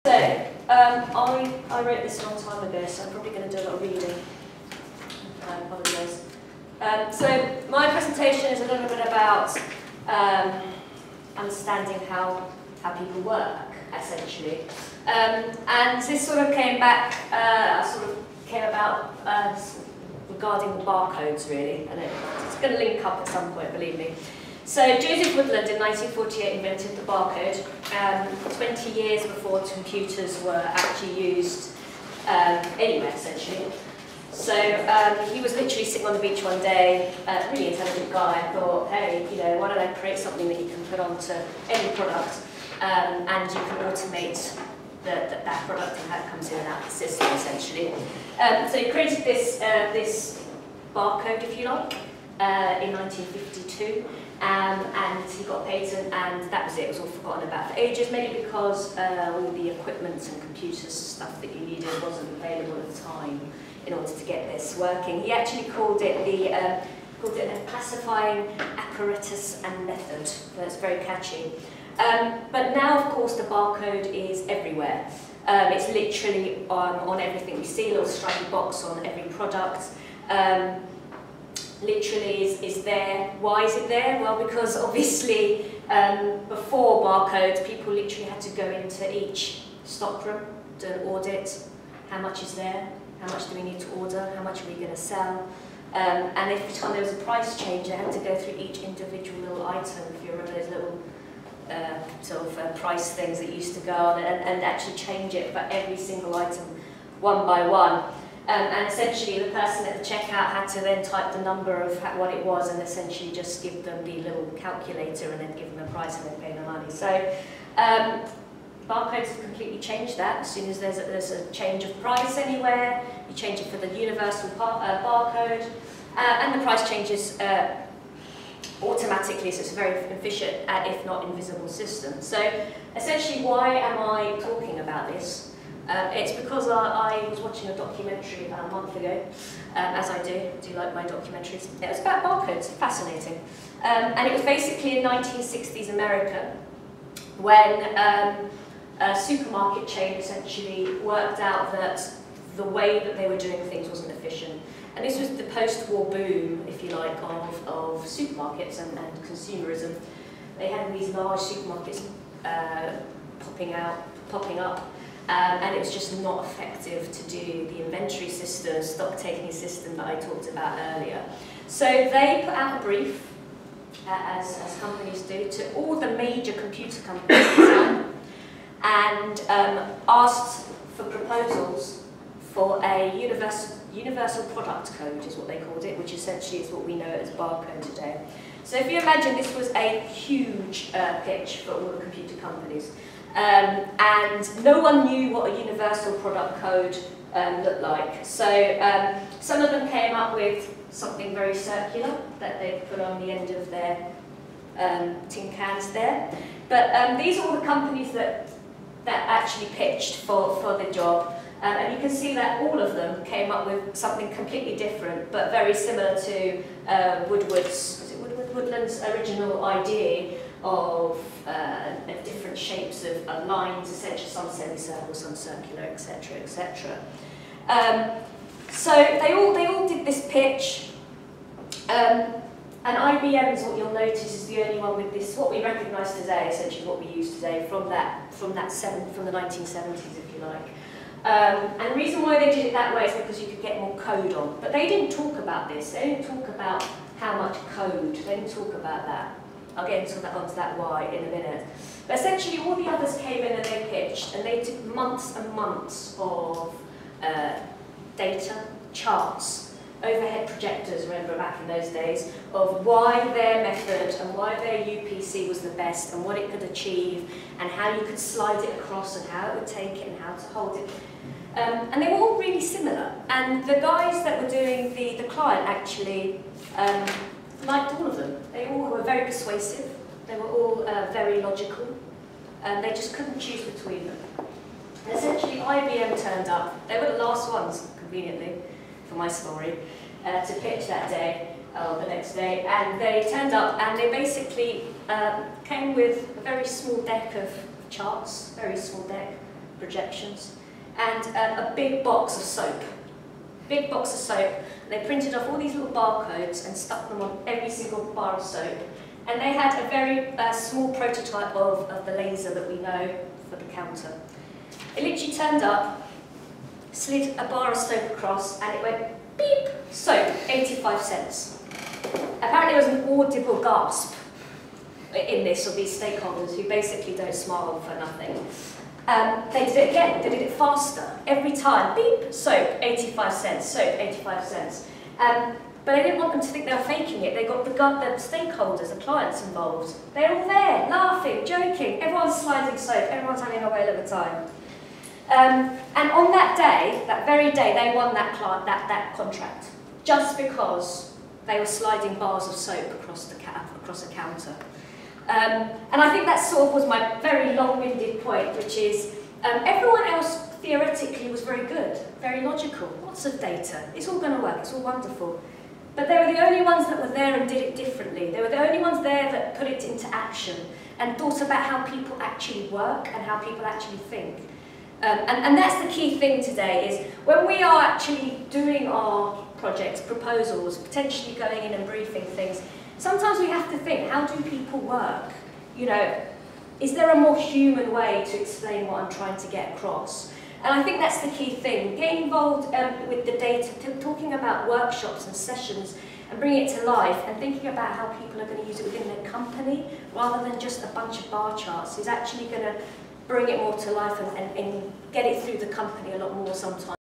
So, I wrote this a long time ago, so I'm probably going to do a lot of reading. I apologise. So, my presentation is a little bit about understanding how people work, essentially. And this sort of came about regarding the barcodes, really. And it's going to link up at some point, believe me. So Joseph Woodland in 1948 invented the barcode, 20 years before computers were actually used anywhere, essentially. So he was literally sitting on the beach one day, a really intelligent guy, and thought, hey, why don't I create something that you can put onto any product, and you can automate that product and how it comes in and out of the system, essentially. So he created this barcode, if you like, in 1952. And he got a patent, and that was it. It was all forgotten about for ages, mainly because all the equipment and computers stuff that you needed wasn't available at the time in order to get this working. He actually called it a pacifying apparatus and method. That's very catchy. But now, of course, the barcode is everywhere. It's literally on everything. You see a little stripy box on every product. Literally is there. Why is it there? Well, because obviously before barcodes, people literally had to go into each stockroom, do an audit. How much is there? How much do we need to order? How much are we going to sell? And every time there was a price change, they had to go through each individual little item. If you remember those little price things that used to go on, and actually change it for every single item one by one. And essentially the person at the checkout had to then type the number of what it was and essentially just give them the little calculator and then give them a price and then pay the money. So barcodes have completely changed that. As soon as there's a change of price anywhere, you change it for the universal barcode, and the price changes automatically, so it's a very efficient, if not invisible system. So essentially, why am I talking about this? It's because I was watching a documentary about a month ago, as I do like my documentaries. It was about barcodes, fascinating. And it was basically in 1960s America, when a supermarket chain essentially worked out that the way that they were doing things wasn't efficient. And this was the post-war boom, if you like, of supermarkets and consumerism. They had these large supermarkets popping up. And it was just not effective to do the inventory system, stock taking system that I talked about earlier. So they put out a brief, as companies do, to all the major computer companies at the time, and asked for proposals for a universal product code, is what they called it, which essentially is what we know as barcode today. So if you imagine this was a huge pitch for all the computer companies. And no one knew what a universal product code looked like. So some of them came up with something very circular that they put on the end of their tin cans there. But these are all the companies that actually pitched for the job. And you can see that all of them came up with something completely different, but very similar to Woodland's original idea of different shapes of lines, essentially some semicircle, some circular, etc., etc. So they all did this pitch, and IBM is what you'll notice is the only one with this. What we recognise today, essentially, what we use today from the 1970s, if you like. And the reason why they did it that way is because you could get more code on. But they didn't talk about this. They didn't talk about how much code. They didn't talk about that. I'll get onto that why in a minute. But essentially, all the others came in and they pitched, and they took months and months of data, charts, overhead projectors, remember back in those days, of why their method and why their UPC was the best and what it could achieve and how you could slide it across and how it would take it and how to hold it. And they were all really similar. And the guys that were doing the client actually liked all of them. They all were very persuasive. They were all very logical. And they just couldn't choose between them. And essentially, IBM turned up. They were the last ones, conveniently, for my story, to pitch that day, or the next day. And they turned up and they basically came with a very small deck of charts, very small deck, projections, and a big box of soap. Big box of soap. They printed off all these little barcodes and stuck them on every single bar of soap. And they had a very small prototype of the laser that we know for the counter. It literally turned up, slid a bar of soap across, and it went beep, soap, 85 cents. Apparently there was an audible gasp in this of these stakeholders who basically don't smile for nothing. They did it again, they did it faster. Every time, beep, soap, 85 cents, soap, 85 cents. But I didn't want them to think they were faking it. They got the stakeholders, the clients involved. They're all there, laughing, joking. Everyone's sliding soap, everyone's having a whale of a time. And on that day, that very day, they won that contract. Just because they were sliding bars of soap across a counter. And I think that sort of was my very long-winded point, which is everyone else theoretically was very good, very logical, lots of data. It's all going to work, it's all wonderful. But they were the only ones that were there and did it differently. They were the only ones there that put it into action and thought about how people actually work and how people actually think. And that's the key thing today, is when we are actually doing our projects, proposals, potentially going in and briefing things, sometimes we have to think, how do people work? You know, is there a more human way to explain what I'm trying to get across? And I think that's the key thing. Get involved with the data, talking about workshops and sessions and bringing it to life and thinking about how people are going to use it within their company rather than just a bunch of bar charts is actually going to bring it more to life and get it through the company a lot more sometimes.